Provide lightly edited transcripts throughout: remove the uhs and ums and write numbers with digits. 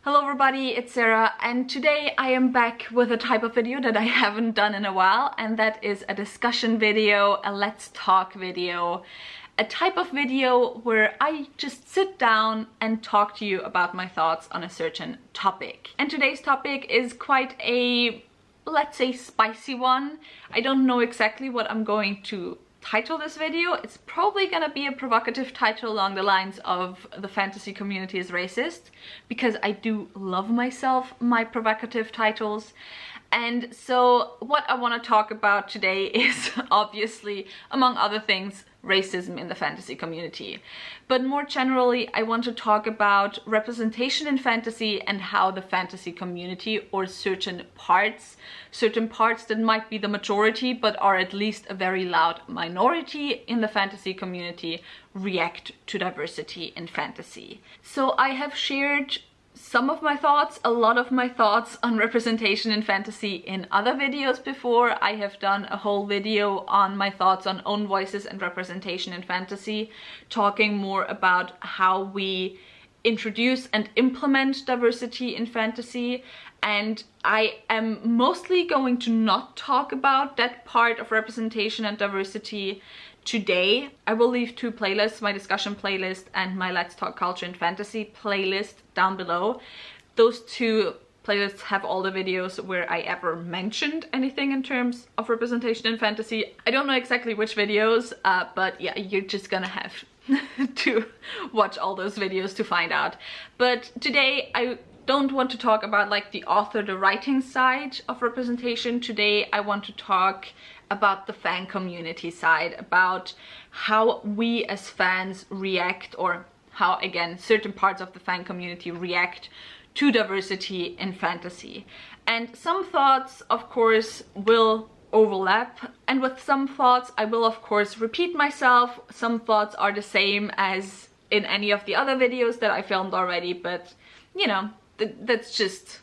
Hello everybody, it's Sarah, and today I am back with a type of video that I haven't done in a while, and that is a discussion video, a let's talk video, a type of video where I just sit down and talk to you about my thoughts on a certain topic. And today's topic is quite a, let's say, spicy one. I don't know exactly what I'm going to title this video. It's probably gonna be a provocative title along the lines of the fantasy community is racist, because I do love my provocative titles. And so what I want to talk about today is obviously, among other things, racism in the fantasy community. But more generally, I want to talk about representation in fantasy and how the fantasy community, or certain parts that might be the majority but are at least a very loud minority in the fantasy community, react to diversity in fantasy. So I have shared some of my thoughts, a lot of my thoughts on representation in fantasy in other videos before. I have done a whole video on my thoughts on own voices and representation in fantasy, talking more about how we introduce and implement diversity in fantasy. And I am mostly going to not talk about that part of representation and diversity today. I will leave two playlists, my discussion playlist and my Let's Talk Culture in Fantasy playlist, down below. Those two playlists have all the videos where I ever mentioned anything in terms of representation in fantasy. I don't know exactly which videos, but yeah, you're just gonna have to watch all those videos to find out. But today I don't want to talk about like the author, the writing side of representation. Today I want to talk about the fan community side, about how we as fans react, or how, again, certain parts of the fan community react to diversity in fantasy. And some thoughts, of course, will overlap, and with some thoughts I will, of course, repeat myself. Some thoughts are the same as in any of the other videos that I filmed already, but, you know, that's just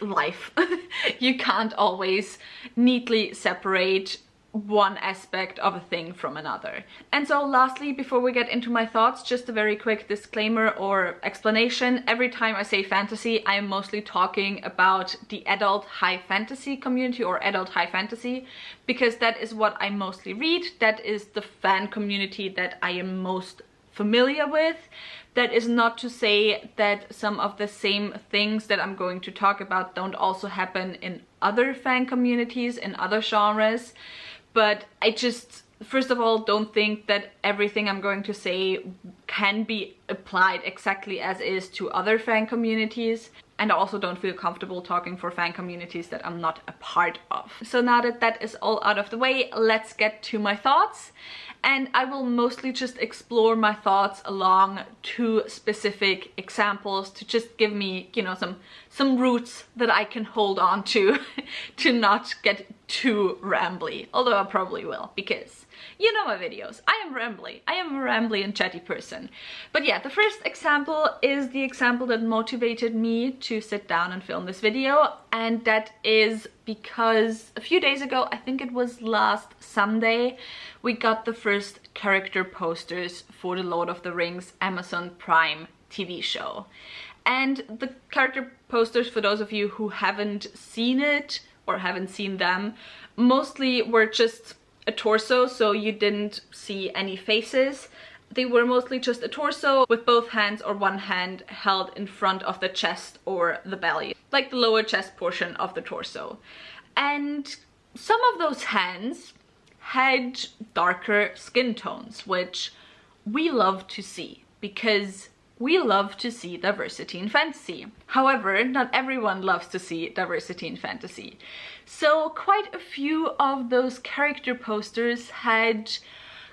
life. You can't always neatly separate one aspect of a thing from another. And so lastly, before we get into my thoughts, just a very quick disclaimer or explanation. Every time I say fantasy, I am mostly talking about the adult high fantasy community, or adult high fantasy, because that is what I mostly read. That is the fan community that I am most familiar with. That is not to say that some of the same things that I'm going to talk about don't also happen in other fan communities, in other genres. But I just, first of all, don't think that everything I'm going to say can be applied exactly as is to other fan communities. And I also don't feel comfortable talking for fan communities that I'm not a part of. So now that that is all out of the way, let's get to my thoughts. And I will mostly just explore my thoughts along two specific examples to just give me, you know, some roots that I can hold on to not get too rambly. Although I probably will, because you know my videos. I am rambly. I am a rambly and chatty person. But yeah, the first example is the example that motivated me to sit down and film this video. And that is because a few days ago, I think it was last Sunday, we got the first character posters for the Lord of the Rings Amazon Prime TV show. And the character posters, for those of you who haven't seen it or haven't seen them, mostly were just a torso, so you didn't see any faces. They were mostly just a torso with both hands or one hand held in front of the chest or the belly, like the lower chest portion of the torso. And some of those hands had darker skin tones, which we love to see, because we love to see diversity in fantasy. However, not everyone loves to see diversity in fantasy. So quite a few of those character posters had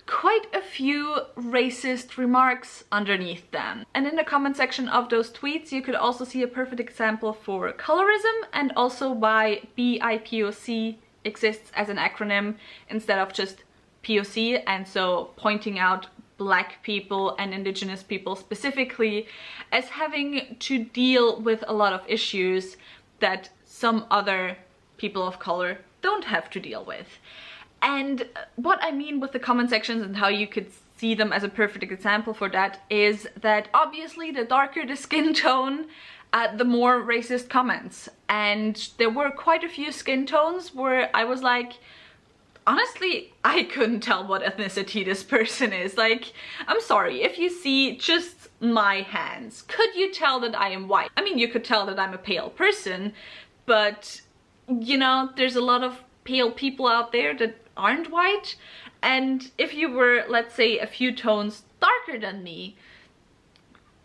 quite a few racist remarks underneath them. And in the comment section of those tweets, you could also see a perfect example for colorism, and also why BIPOC exists as an acronym instead of just POC, and so pointing out Black people and Indigenous people specifically as having to deal with a lot of issues that some other people of color don't have to deal with. And what I mean with the comment sections and how you could see them as a perfect example for that is that obviously the darker the skin tone, the more racist comments. And there were quite a few skin tones where I was like, honestly, I couldn't tell what ethnicity this person is. Like, I'm sorry, if you see just my hands, could you tell that I am white? I mean, you could tell that I'm a pale person, but you know, there's a lot of pale people out there that aren't white. And if you were, let's say, a few tones darker than me,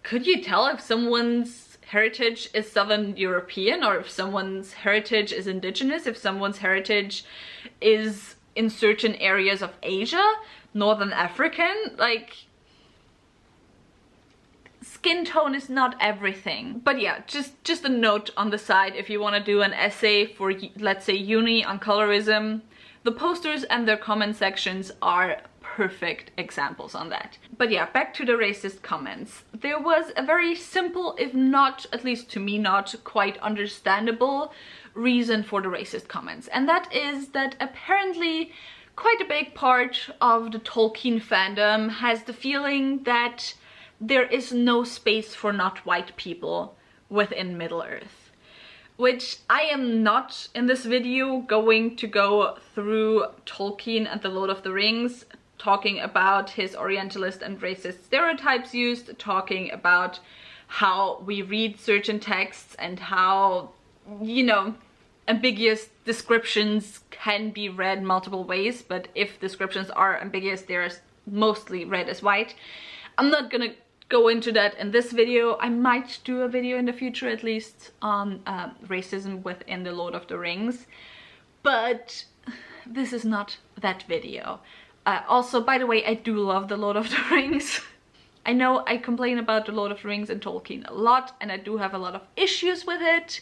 could you tell if someone's heritage is Southern European, or if someone's heritage is indigenous, if someone's heritage is in certain areas of Asia, Northern African? Like, skin tone is not everything. But yeah, just a note on the side, if you want to do an essay for, let's say, uni on colorism, the posters and their comment sections are perfect examples on that. But yeah, back to the racist comments. There was a very simple, if not, at least to me, not quite understandable reason for the racist comments. And that is that apparently quite a big part of the Tolkien fandom has the feeling that there is no space for not white people within Middle-earth. Which I am not in this video going to go through Tolkien and the Lord of the Rings, talking about his Orientalist and racist stereotypes used, talking about how we read certain texts and how, you know, ambiguous descriptions can be read multiple ways, but if descriptions are ambiguous, they're mostly read as white. I'm not gonna go into that in this video. I might do a video in the future, at least, on racism within the Lord of the Rings, but this is not that video. Also, by the way, I do love the Lord of the Rings. I know I complain about the Lord of the Rings and Tolkien a lot, and I do have a lot of issues with it,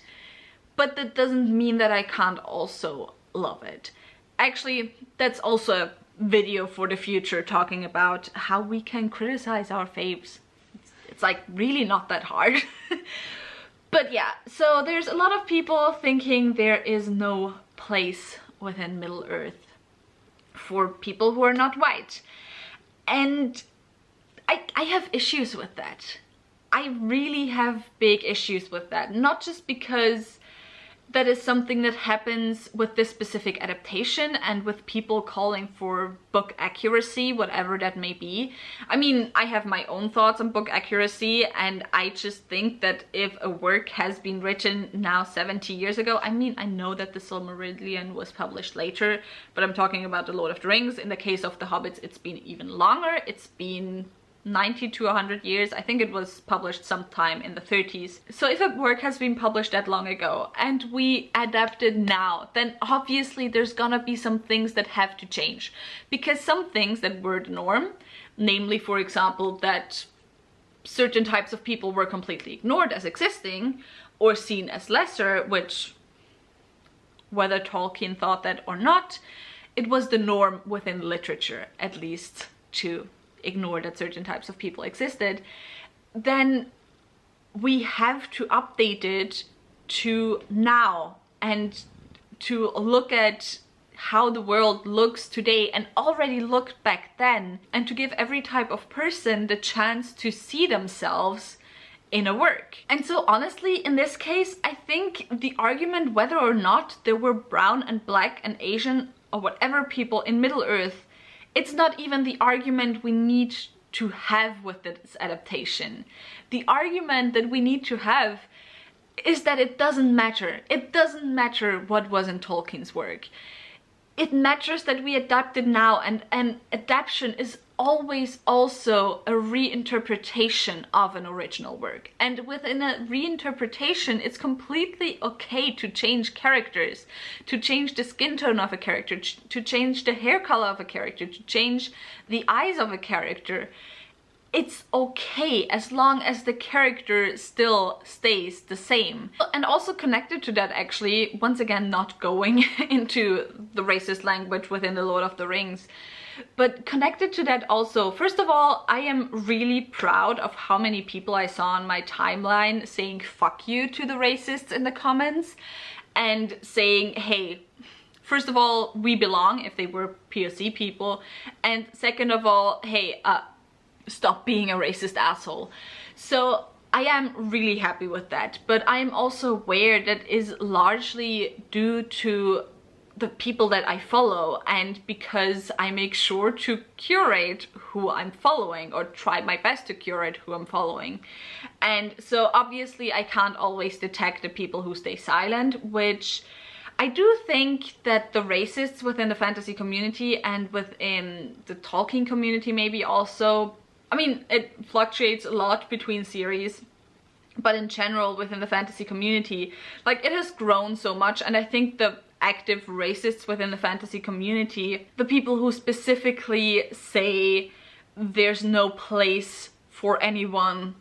but that doesn't mean that I can't also love it. Actually, that's also a video for the future, talking about how we can criticize our faves. It's like really not that hard. But yeah, so there's a lot of people thinking there is no place within Middle-earth for people who are not white. And I have issues with that. I really have big issues with that. Not just because that is something that happens with this specific adaptation and with people calling for book accuracy, whatever that may be. I mean, I have my own thoughts on book accuracy, and I just think that if a work has been written now 70 years ago, I mean, I know that the Silmarillion was published later, but I'm talking about the Lord of the Rings. In the case of the Hobbits, it's been even longer. It's been 90 to 100 years. I think it was published sometime in the 30s. So if a work has been published that long ago and we adapt it now, then obviously there's gonna be some things that have to change. Because some things that were the norm, namely, for example, that certain types of people were completely ignored as existing or seen as lesser, which, whether Tolkien thought that or not, it was the norm within literature, at least, to ignore that certain types of people existed, then we have to update it to now and to look at how the world looks today and already looked back then, and to give every type of person the chance to see themselves in a work. And so honestly, in this case, I think the argument whether or not there were brown and black and Asian or whatever people in Middle-earth, it's not even the argument we need to have with this adaptation. The argument that we need to have is that it doesn't matter. It doesn't matter what was in Tolkien's work. It matters that we adapt it now, and adaptation is always also a reinterpretation of an original work. And within a reinterpretation, it's completely okay to change characters, to change the skin tone of a character, to change the hair color of a character, to change the eyes of a character. It's okay as long as the character still stays the same. And also connected to that, actually, once again, not going into the racist language within the Lord of the Rings, but connected to that also, first of all, I am really proud of how many people I saw on my timeline saying fuck you to the racists in the comments and saying, hey, first of all, we belong, if they were POC people, and second of all, hey, stop being a racist asshole. So I am really happy with that, but I am also aware that is largely due to the people that I follow, and because I make sure to curate who I'm following, or try my best to curate who I'm following. And so obviously I can't always detect the people who stay silent, which I do think that the racists within the fantasy community and within the Tolkien community maybe also, I mean, it fluctuates a lot between series, but in general within the fantasy community, like, it has grown so much. And I think the active racists within the fantasy community, the people who specifically say there's no place for anyone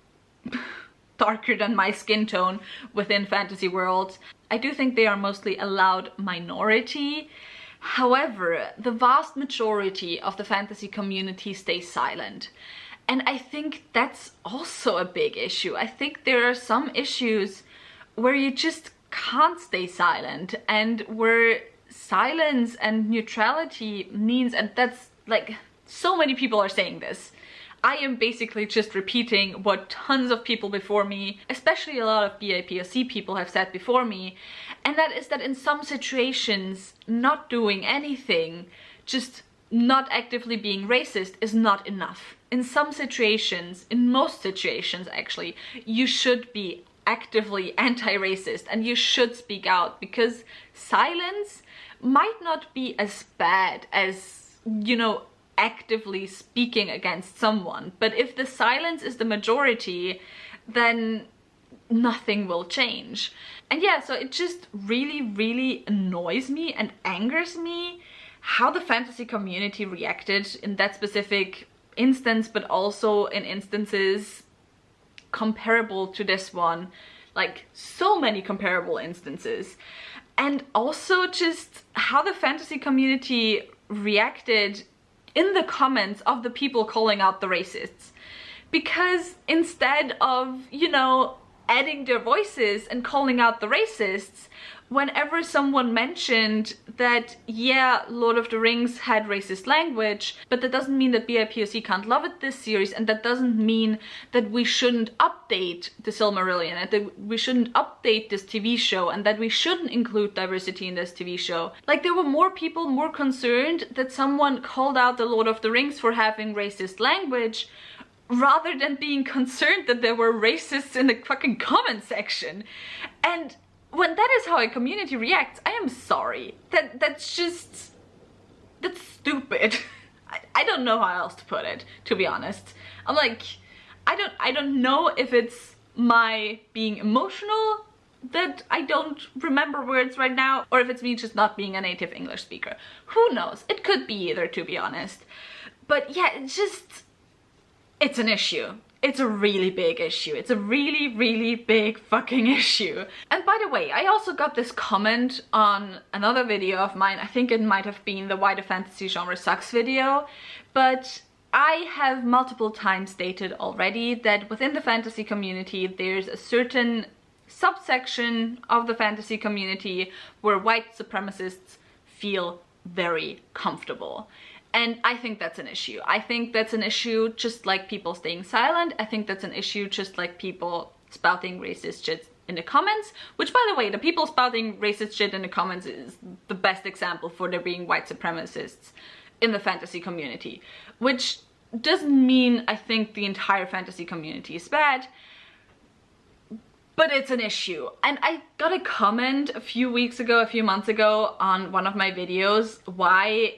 darker than my skin tone within fantasy worlds, I do think they are mostly a loud minority. However, the vast majority of the fantasy community stays silent. And I think that's also a big issue. I think there are some issues where you just can't stay silent, and where silence and neutrality means, and that's like, so many people are saying this. I am basically just repeating what tons of people before me, especially a lot of BIPOC people, have said before me, and that is that in some situations, not doing anything, just not actively being racist, is not enough. In some situations, in most situations actually, you should be actively anti-racist and you should speak out, because silence might not be as bad as, you know, actively speaking against someone. But if the silence is the majority, then nothing will change. And yeah, so it just really annoys me and angers me how the fantasy community reacted in that specific instance, but also in instances comparable to this one, like so many comparable instances. And also just how the fantasy community reacted in the comments of the people calling out the racists. Because instead of, you know, adding their voices and calling out the racists, whenever someone mentioned that, yeah, Lord of the Rings had racist language, but that doesn't mean that BIPOC can't love it this series, and that doesn't mean that we shouldn't update the Silmarillion, and that we shouldn't update this TV show, and that we shouldn't include diversity in this TV show. Like, there were more people more concerned that someone called out the Lord of the Rings for having racist language, rather than being concerned that there were racists in the fucking comment section. And when that is how a community reacts, I am sorry. That's stupid. I don't know how else to put it, to be honest. I'm like, I don't know if it's my being emotional that I don't remember words right now, or if it's me just not being a native English speaker. Who knows? It could be either, to be honest. But yeah, it's an issue. It's a really big issue. It's a really big fucking issue. And by the way, I also got this comment on another video of mine. I think it might have been the Why the Fantasy Genre Sucks video. But I have multiple times stated already that within the fantasy community, there's a certain subsection of the fantasy community where white supremacists feel very comfortable. And I think that's an issue. I think that's an issue just like people staying silent. I think that's an issue just like people spouting racist shit in the comments. Which, by the way, the people spouting racist shit in the comments is the best example for there being white supremacists in the fantasy community. Which doesn't mean I think the entire fantasy community is bad, but it's an issue. And I got a comment a few months ago on one of my videos why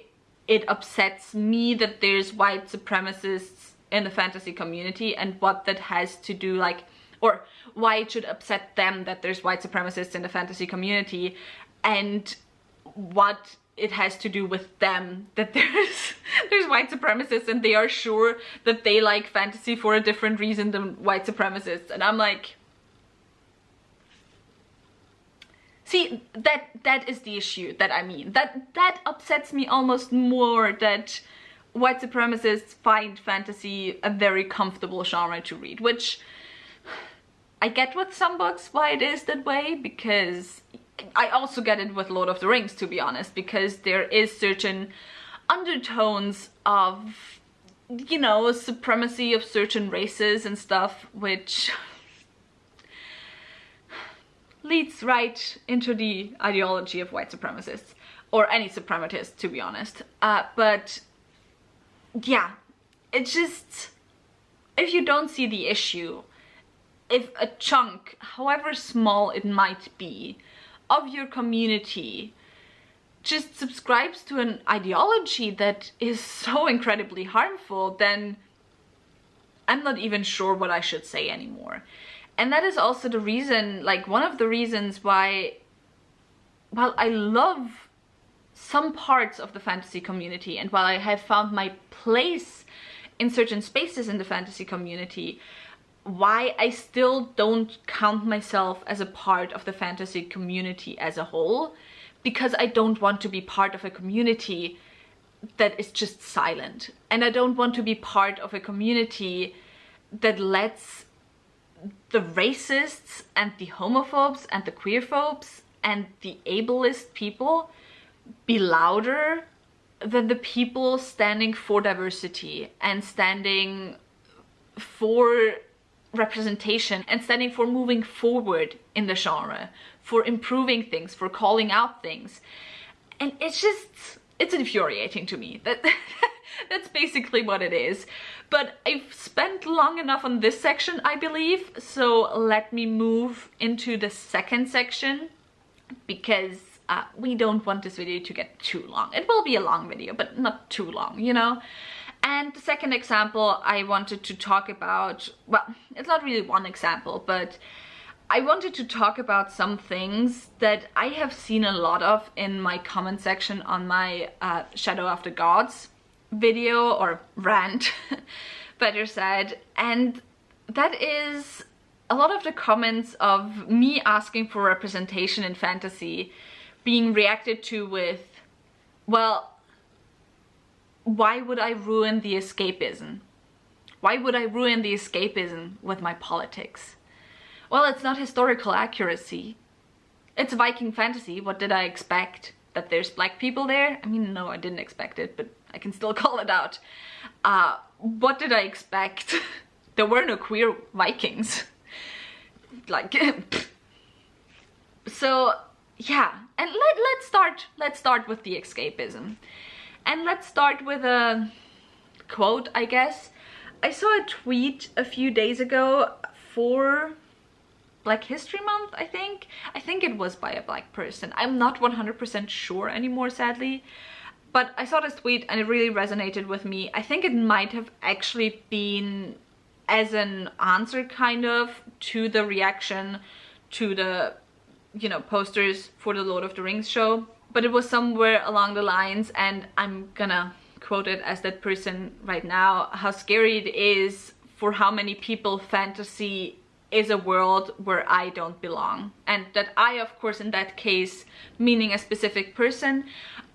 it upsets me that there's white supremacists in the fantasy community, and what that has to do, like, or why it should upset them that there's white supremacists in the fantasy community, and what it has to do with them that there's white supremacists and they are sure that they like fantasy for a different reason than white supremacists. And I'm like, see, that is the issue that I mean. That upsets me almost more, that white supremacists find fantasy a very comfortable genre to read, which I get with some books why it is that way, because I also get it with Lord of the Rings, to be honest, because there is certain undertones of, you know, supremacy of certain races and stuff, which leads right into the ideology of white supremacists, or any suprematist, to be honest. But yeah, it's just, if you don't see the issue, if a chunk, however small it might be, of your community just subscribes to an ideology that is so incredibly harmful, then I'm not even sure what I should say anymore. And that is also the reason, like one of the reasons why, while I love some parts of the fantasy community, and while I have found my place in certain spaces in the fantasy community, why I still don't count myself as a part of the fantasy community as a whole, because I don't want to be part of a community that is just silent. And I don't want to be part of a community that lets the racists and the homophobes and the queerphobes and the ableist people be louder than the people standing for diversity and standing for representation and standing for moving forward in the genre, for improving things, for calling out things. And it's infuriating to me. That's basically what it is. But I've spent long enough on this section, I believe, so let me move into the second section, because we don't want this video to get too long. It will be a long video, but not too long, you know? And the second example I wanted to talk about, well, it's not really one example, but I wanted to talk about some things that I have seen a lot of in my comment section on my Shadow of the Gods video, or rant, better said. And that is a lot of the comments of me asking for representation in fantasy being reacted to with, well, why would I ruin the escapism? Why would I ruin the escapism with my politics? Well, it's not historical accuracy. It's Viking fantasy. What did I expect? That there's black people there? I mean, no, I didn't expect it, but I can still call it out. What did I expect? There were no queer Vikings. Like, so yeah. And let's start with the escapism. And let's start with a quote, I guess. I saw a tweet a few days ago for Black History Month, I think. I think it was by a black person. I'm not 100% sure anymore, sadly. But I saw this tweet and it really resonated with me. I think it might have actually been as an answer, kind of, to the reaction to the, you know, posters for the Lord of the Rings show. But it was somewhere along the lines, and I'm gonna quote it as that person right now, how scary it is for how many people fantasy is a world where I don't belong. And that I, of course, in that case, meaning a specific person,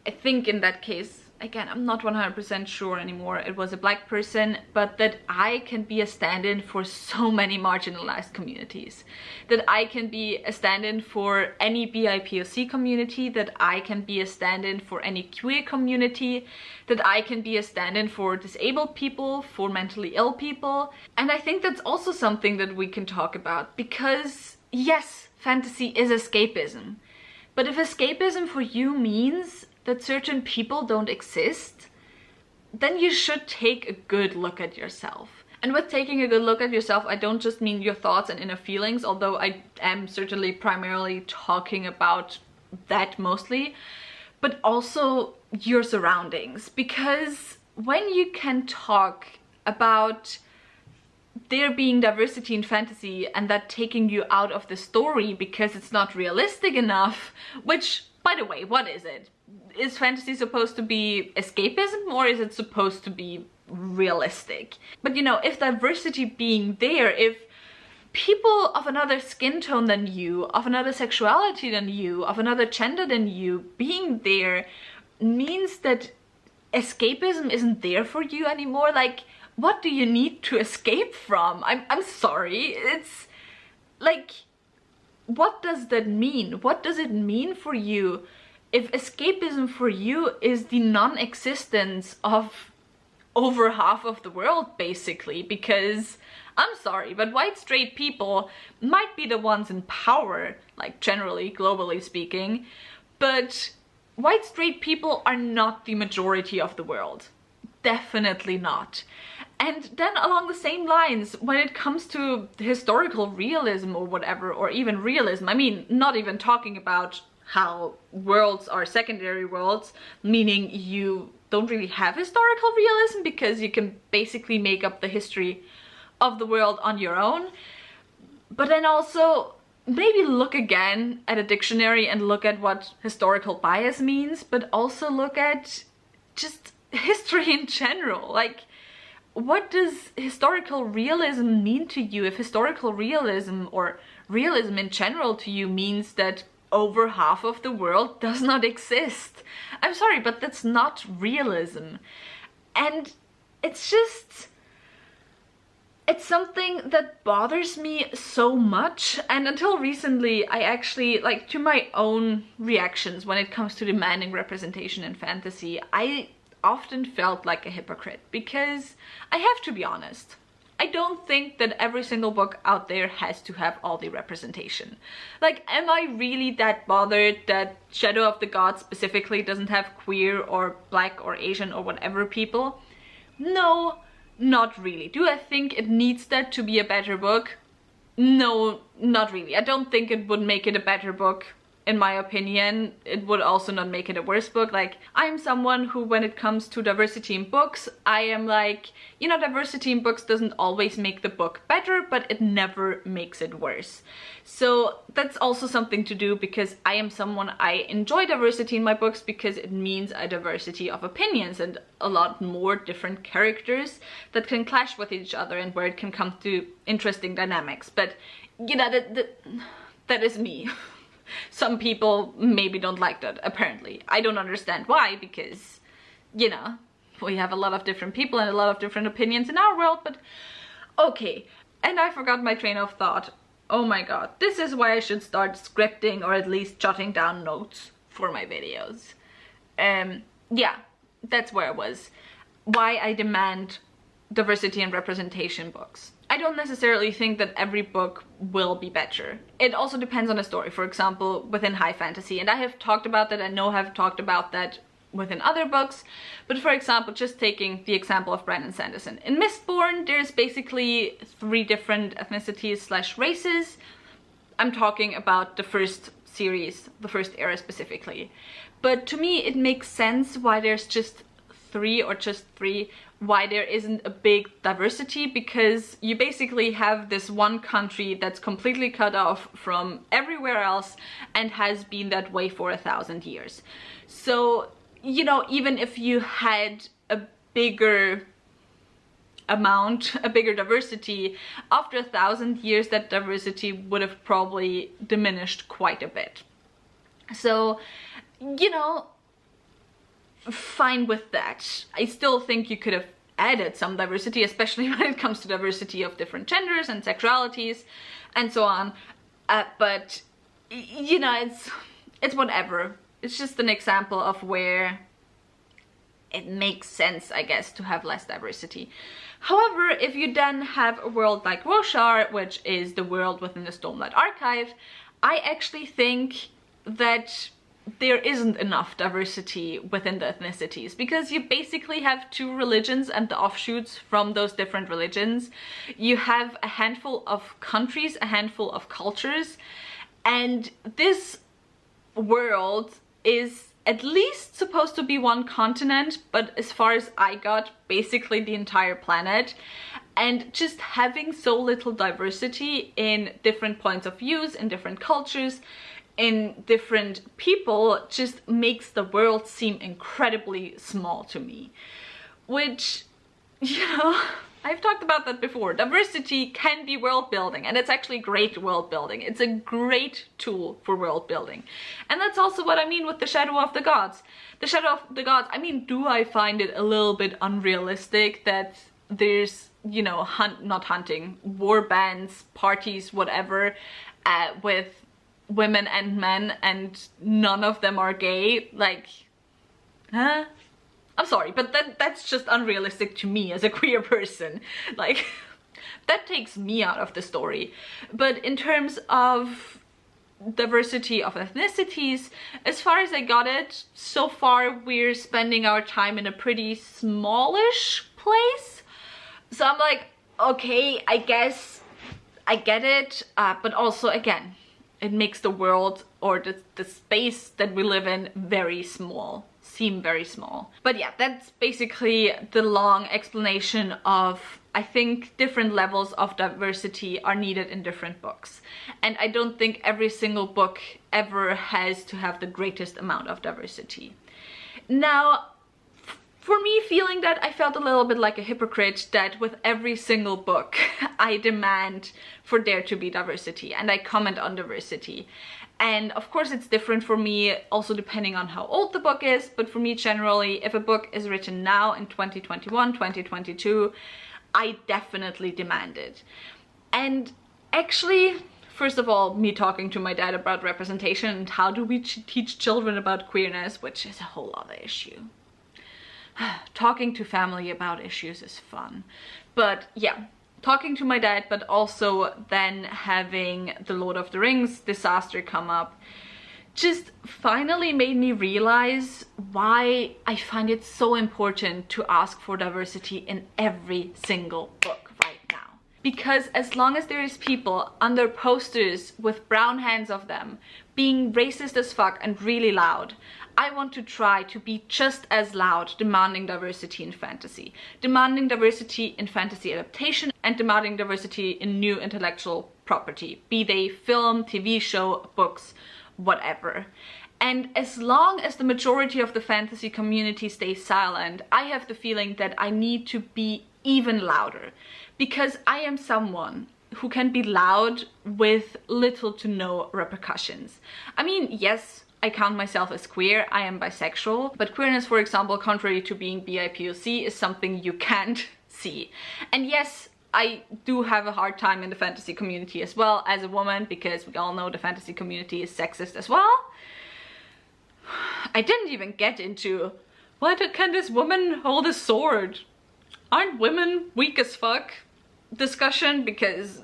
I think in that case, again, I'm not 100% sure anymore, it was a black person, but that I can be a stand-in for so many marginalized communities. That I can be a stand-in for any BIPOC community, that I can be a stand-in for any queer community, that I can be a stand-in for disabled people, for mentally ill people. And I think that's also something that we can talk about, because yes, fantasy is escapism. But if escapism for you means that certain people don't exist, then you should take a good look at yourself. And with taking a good look at yourself, I don't just mean your thoughts and inner feelings, although I am certainly primarily talking about that mostly, but also your surroundings. Because when you can talk about there being diversity in fantasy and that taking you out of the story because it's not realistic enough, which, by the way, what is it? Is fantasy supposed to be escapism, or is it supposed to be realistic? But you know, if diversity being there, if people of another skin tone than you, of another sexuality than you, of another gender than you being there means that escapism isn't there for you anymore, like, what do you need to escape from? I'm sorry, it's like, what does that mean? What does it mean for you if escapism for you is the non-existence of over half of the world, basically? Because I'm sorry, but white straight people might be the ones in power like generally, globally speaking. But white straight people are not the majority of the world. Definitely not. And then along the same lines, when it comes to historical realism or whatever, or even realism, I mean, not even talking about how worlds are secondary worlds, meaning you don't really have historical realism because you can basically make up the history of the world on your own. But then also maybe look again at a dictionary and look at what historical bias means, but also look at just history in general. Like, what does historical realism mean to you if historical realism or realism in general to you means that over half of the world does not exist? I'm sorry, but that's not realism. And it's just, it's something that bothers me so much. And until recently, I actually, like, to my own reactions when it comes to demanding representation in fantasy, I often felt like a hypocrite, because I have to be honest, I don't think that every single book out there has to have all the representation. Like, am I really that bothered that Shadow of the Gods specifically doesn't have queer or black or Asian or whatever people? No, not really. Do I think it needs that to be a better book? No, not really. I don't think it would make it a better book. In my opinion, it would also not make it a worse book. Like, I'm someone who, when it comes to diversity in books, I am like, you know, diversity in books doesn't always make the book better, but it never makes it worse. So that's also something to do, because I am someone, I enjoy diversity in my books because it means a diversity of opinions and a lot more different characters that can clash with each other and where it can come to interesting dynamics. But, you know, that is me. Some people maybe don't like that, apparently. I don't understand why, because, you know, we have a lot of different people and a lot of different opinions in our world, but okay. And I forgot my train of thought. Oh my god, this is why I should start scripting or at least jotting down notes for my videos. Yeah, that's where I was. Why I demand diversity and representation books. I don't necessarily think that every book will be better. It also depends on the story. For example, within high fantasy, and I have talked about that, I know I've talked about that within other books, but for example, just taking the example of Brandon Sanderson. In Mistborn, there's basically 3 different ethnicities slash races. I'm talking about the first series, the first era specifically. But to me, it makes sense why there's just 3 or just 3, why there isn't a big diversity, because you basically have this one country that's completely cut off from everywhere else and has been that way for 1,000 years. So, you know, even if you had a bigger amount, a bigger diversity, after 1,000 years that diversity would have probably diminished quite a bit. So, you know, fine with that. I still think you could have added some diversity, especially when it comes to diversity of different genders and sexualities and so on. But, you know, it's whatever. It's just an example of where it makes sense, I guess, to have less diversity. However, if you then have a world like Roshar, which is the world within the Stormlight Archive, I actually think that there isn't enough diversity within the ethnicities, because you basically have 2 religions and the offshoots from those different religions. You have a handful of countries, a handful of cultures, and this world is at least supposed to be one continent, but as far as I got, basically the entire planet. And just having so little diversity in different points of views, in different cultures, in different people, just makes the world seem incredibly small to me. Which, you know, I've talked about that before. Diversity can be world building, and it's actually great world building. It's a great tool for world building. And that's also what I mean with the Shadow of the Gods. The Shadow of the Gods, I mean, do I find it a little bit unrealistic that there's, you know, not hunting, war bands, parties, whatever, with women and men, and none of them are gay? Like, huh? I'm sorry, but that's just unrealistic to me as a queer person. Like, that takes me out of the story. But in terms of diversity of ethnicities. As far as I got it, so far we're spending our time in a pretty smallish place. So I'm like, okay, I guess I get it, but also again, it makes the world or the space that we live in very small, seem very small. But yeah, that's basically the long explanation of, I think different levels of diversity are needed in different books. And I don't think every single book ever has to have the greatest amount of diversity. Now, for me, feeling that, I felt a little bit like a hypocrite that with every single book I demand for there to be diversity and I comment on diversity. And of course it's different for me also depending on how old the book is, but for me generally, if a book is written now in 2021, 2022, I definitely demand it. And actually, first of all, me talking to my dad about representation and how do we teach children about queerness, which is a whole other issue. Talking to family about issues is fun. But yeah, talking to my dad, but also then having the Lord of the Rings disaster come up, just finally made me realize why I find it so important to ask for diversity in every single book right now. Because as long as there is people under posters with brown hands of them being racist as fuck and really loud, I want to try to be just as loud demanding diversity in fantasy. Demanding diversity in fantasy adaptation and demanding diversity in new intellectual property. Be they film, TV show, books, whatever. And as long as the majority of the fantasy community stays silent, I have the feeling that I need to be even louder. Because I am someone who can be loud with little to no repercussions. I mean, yes, I count myself as queer, I am bisexual, but queerness, for example, contrary to being BIPOC, is something you can't see. And yes, I do have a hard time in the fantasy community as well as a woman, because we all know the fantasy community is sexist as well. I didn't even get into, why can this woman hold a sword? Aren't women weak as fuck? Discussion, because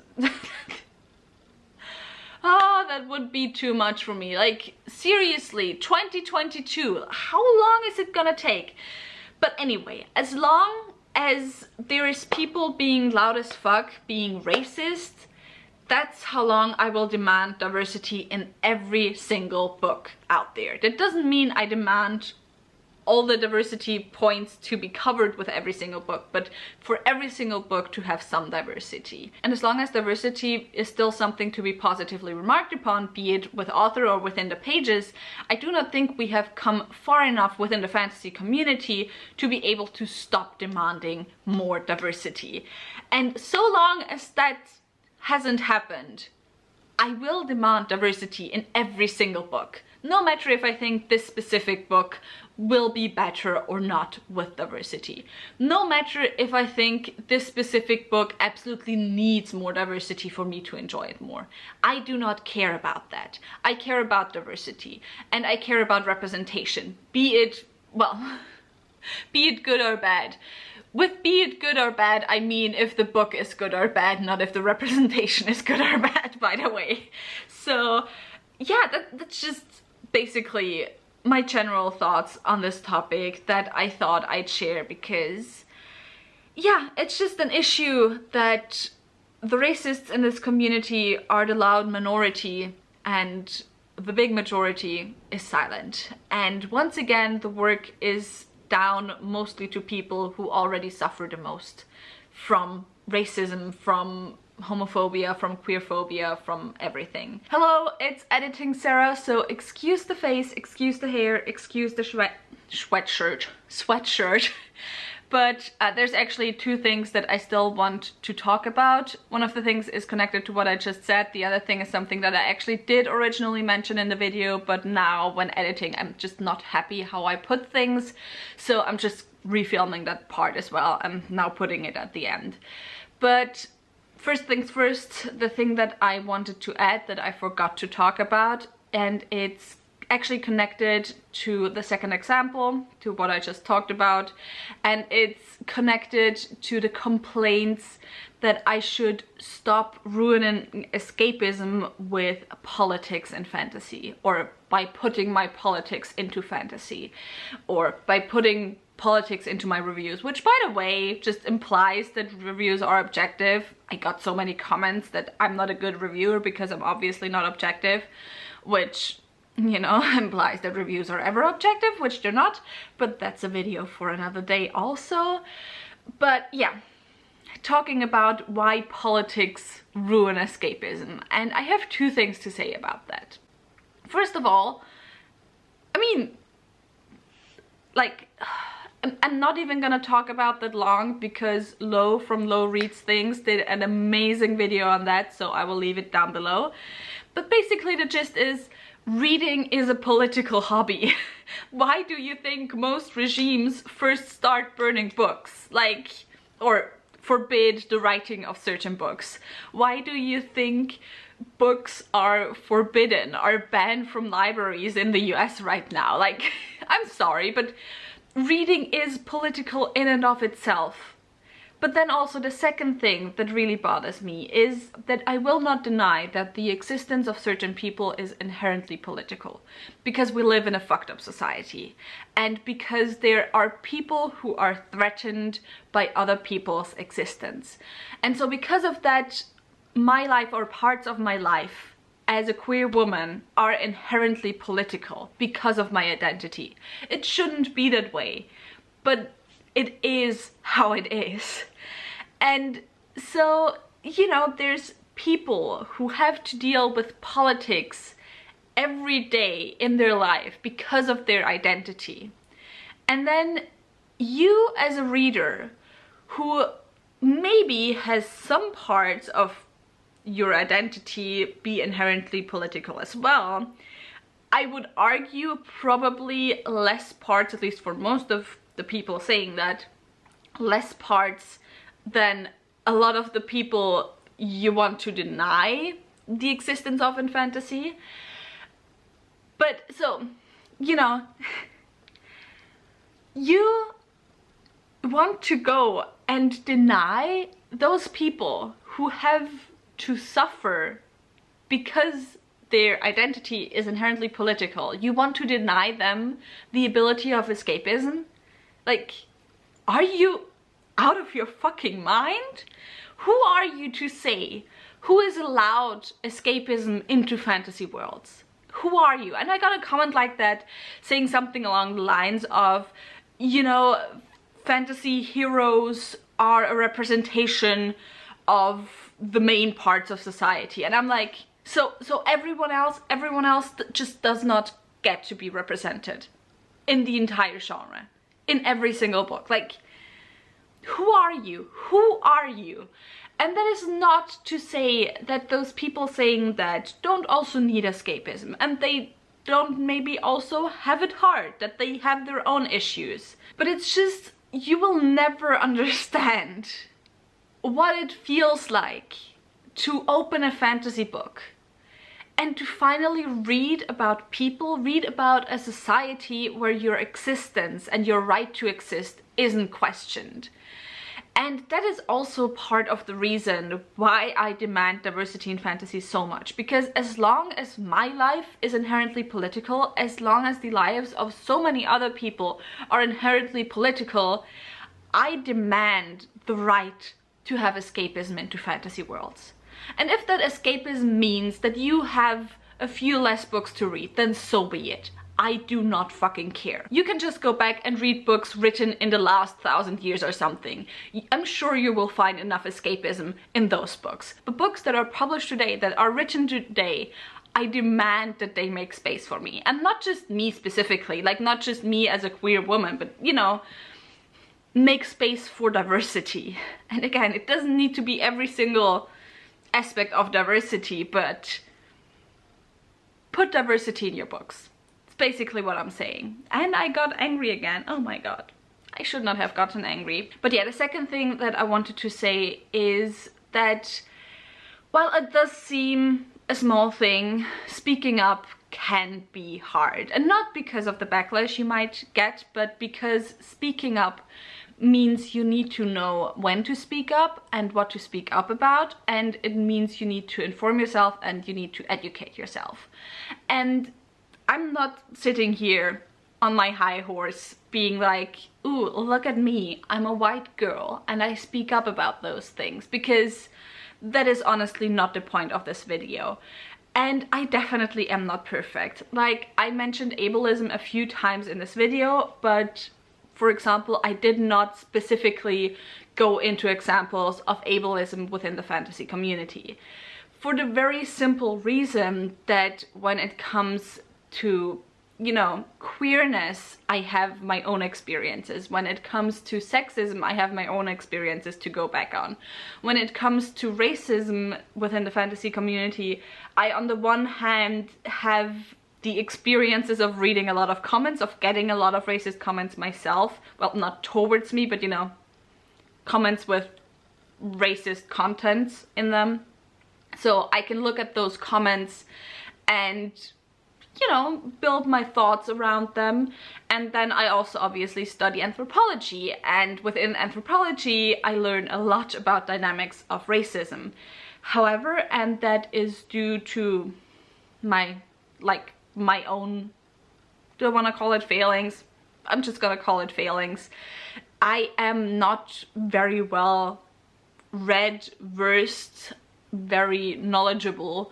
oh, that would be too much for me. Like, seriously, 2022, how long is it gonna take? But anyway, as long as there is people being loud as fuck, being racist, that's how long I will demand diversity in every single book out there. That doesn't mean I demand all the diversity points to be covered with every single book, but for every single book to have some diversity. And as long as diversity is still something to be positively remarked upon, be it with author or within the pages, I do not think we have come far enough within the fantasy community to be able to stop demanding more diversity. And so long as that hasn't happened, I will demand diversity in every single book. No matter if I think this specific book will be better or not with diversity. No matter if I think this specific book absolutely needs more diversity for me to enjoy it more. I do not care about that. I care about diversity and I care about representation. Be it, well, be it good or bad. With be it good or bad, I mean if the book is good or bad, not if the representation is good or bad, by the way. So yeah, that's just basically my general thoughts on this topic that I thought I'd share, because yeah, it's just an issue that the racists in this community are the loud minority and the big majority is silent. And once again, the work is down mostly to people who already suffer the most from racism, from homophobia, from queerphobia, from everything. Hello, it's Editing Sarah, so excuse the face, excuse the hair, excuse the sweatshirt. But there's actually two things that I still want to talk about. One of the things is connected to what I just said. The other thing is something that I actually did originally mention in the video, but now when editing, I'm just not happy how I put things. So I'm just refilming that part as well. I'm now putting it at the end. But first things first, the thing that I wanted to add that I forgot to talk about, and it's actually connected to the second example, to what I just talked about, and it's connected to the complaints that I should stop ruining escapism with politics and fantasy, or by putting my politics into fantasy, or by putting politics into my reviews, which, by the way, just implies that reviews are objective. I got so many comments that I'm not a good reviewer because I'm obviously not objective, which, you know, implies that reviews are ever objective, which they're not, but that's a video for another day also. But yeah, talking about why politics ruin escapism, and I have two things to say about that. First of all, I mean, like, I'm not even gonna talk about that long because Lo from Lo Reads Things did an amazing video on that, so I will leave it down below. But basically the gist is, reading is a political hobby. Why do you think most regimes first start burning books? Like, or forbid the writing of certain books? Why do you think books are forbidden, are banned from libraries in the US right now? Like, I'm sorry, but reading is political in and of itself. But then also the second thing that really bothers me is that I will not deny that the existence of certain people is inherently political, because we live in a fucked up society, and because there are people who are threatened by other people's existence. And so because of that, my life, or parts of my life as a queer woman, are inherently political because of my identity. It shouldn't be that way, but it is how it is. And so, you know, there's people who have to deal with politics every day in their life because of their identity. And then you as a reader who maybe has some parts of your identity be inherently political as well, I would argue probably less parts, at least for most of the people saying that, less parts than a lot of the people you want to deny the existence of in fantasy. But so, you know, you want to go and deny those people who have to suffer because their identity is inherently political. You want to deny them the ability of escapism? Like, are you out of your fucking mind? Who are you to say who is allowed escapism into fantasy worlds? Who are you? And I got a comment like that saying something along the lines of, you know, fantasy heroes are a representation of the main parts of society. And I'm like, so everyone else just does not get to be represented in the entire genre, in every single book. Like, who are you? Who are you? And that is not to say that those people saying that don't also need escapism, and they don't maybe also have it hard, that they have their own issues. But it's just, you will never understand what it feels like to open a fantasy book and to finally read about people, read about a society where your existence and your right to exist isn't questioned. And that is also part of the reason why I demand diversity in fantasy so much. Because as long as my life is inherently political, as long as the lives of so many other people are inherently political, I demand the right to have escapism into fantasy worlds. And if that escapism means that you have a few less books to read, then so be it. I do not fucking care. You can just go back and read books written in the last 1,000 years or something. I'm sure you will find enough escapism in those books. But books that are published today, that are written today, I demand that they make space for me. And not just me specifically, like not just me as a queer woman, but, you know, make space for diversity. And again, it doesn't need to be every single aspect of diversity, but put diversity in your books. Basically what I'm saying. And I got angry again. Oh my god. I should not have gotten angry. But yeah, the second thing that I wanted to say is that while it does seem a small thing, speaking up can be hard, and not because of the backlash you might get, but because speaking up means you need to know when to speak up and what to speak up about, and it means you need to inform yourself and you need to educate yourself. And I'm not sitting here on my high horse being like, ooh, look at me, I'm a white girl and I speak up about those things, because that is honestly not the point of this video. And I definitely am not perfect. Like, I mentioned ableism a few times in this video, but for example, I did not specifically go into examples of ableism within the fantasy community. For the very simple reason that when it comes to, you know, queerness, I have my own experiences. When it comes to sexism, I have my own experiences to go back on. When it comes to racism within the fantasy community, I on the one hand have the experiences of reading a lot of comments, of getting a lot of racist comments myself. Well, not towards me, but you know, comments with racist contents in them. So I can look at those comments and, you know, build my thoughts around them. And then I also obviously study anthropology, and within anthropology I learn a lot about dynamics of racism. However, and that is due to my own, do I want to call it failings? I'm just gonna call it failings. I am not very well read, versed, very knowledgeable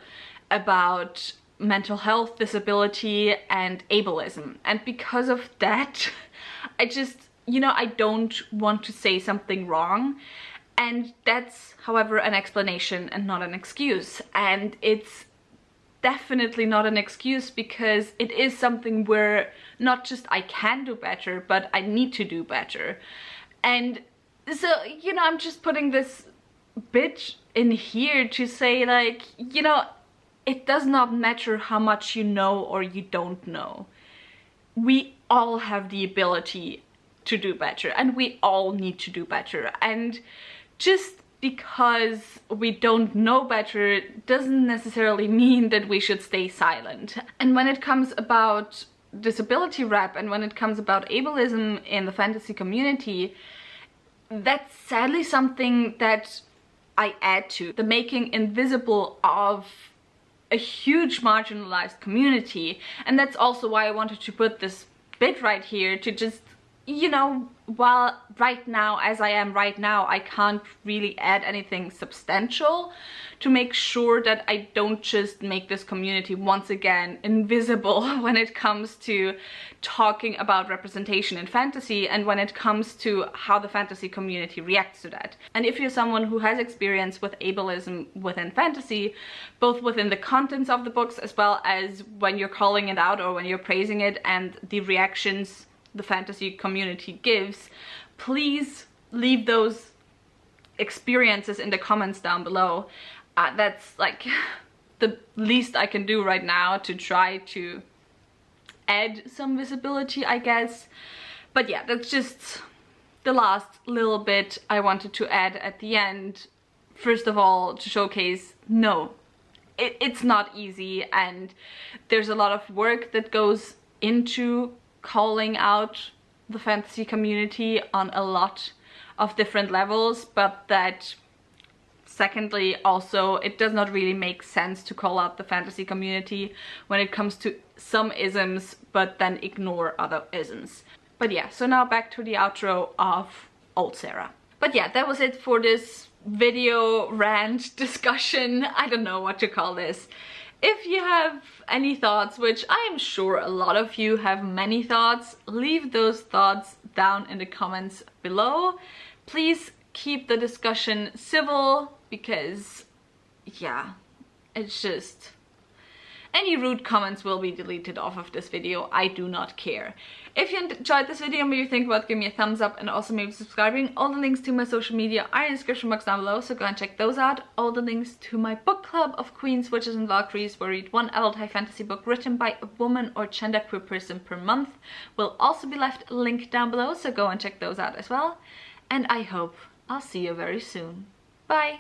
about mental health, disability, and ableism. And because of that, I just, you know, I don't want to say something wrong. And that's, however, an explanation and not an excuse. And it's definitely not an excuse, because it is something where not just I can do better, but I need to do better. And so, you know, I'm just putting this bit in here to say, like, you know, it does not matter how much you know or you don't know. We all have the ability to do better, and we all need to do better. And just because we don't know better doesn't necessarily mean that we should stay silent. And when it comes about disability rap, and when it comes about ableism in the fantasy community, that's sadly something that I add to the making invisible of a huge marginalized community. And that's also why I wanted to put this bit right here, to just, you know, while right now, as I am right now, I can't really add anything substantial, to make sure that I don't just make this community once again invisible when it comes to talking about representation in fantasy, and when it comes to how the fantasy community reacts to that. And if you're someone who has experience with ableism within fantasy, both within the contents of the books as well as when you're calling it out or when you're praising it and the reactions the fantasy community gives, please leave those experiences in the comments down below. That's like the least I can do right now to try to add some visibility, I guess. But yeah, that's just the last little bit I wanted to add at the end. First of all, to showcase, no, it's not easy, and there's a lot of work that goes into calling out the fantasy community on a lot of different levels, but that secondly also it does not really make sense to call out the fantasy community when it comes to some isms but then ignore other isms. But yeah, so now back to the outro of Old Sarah. But yeah, that was it for this video rant discussion. I don't know what to call this. If you have any thoughts, which I am sure a lot of you have many thoughts, leave those thoughts down in the comments below. Please keep the discussion civil, because yeah, it's just, any rude comments will be deleted off of this video. I do not care. If you enjoyed this video, maybe think about giving me a thumbs up and also maybe subscribing. All the links to my social media are in the description box down below, so go and check those out. All the links to my book club of Queens, Witches and Valkyries, where I read one adult high fantasy book written by a woman or genderqueer person per month, will also be left linked down below, so go and check those out as well. And I hope I'll see you very soon. Bye!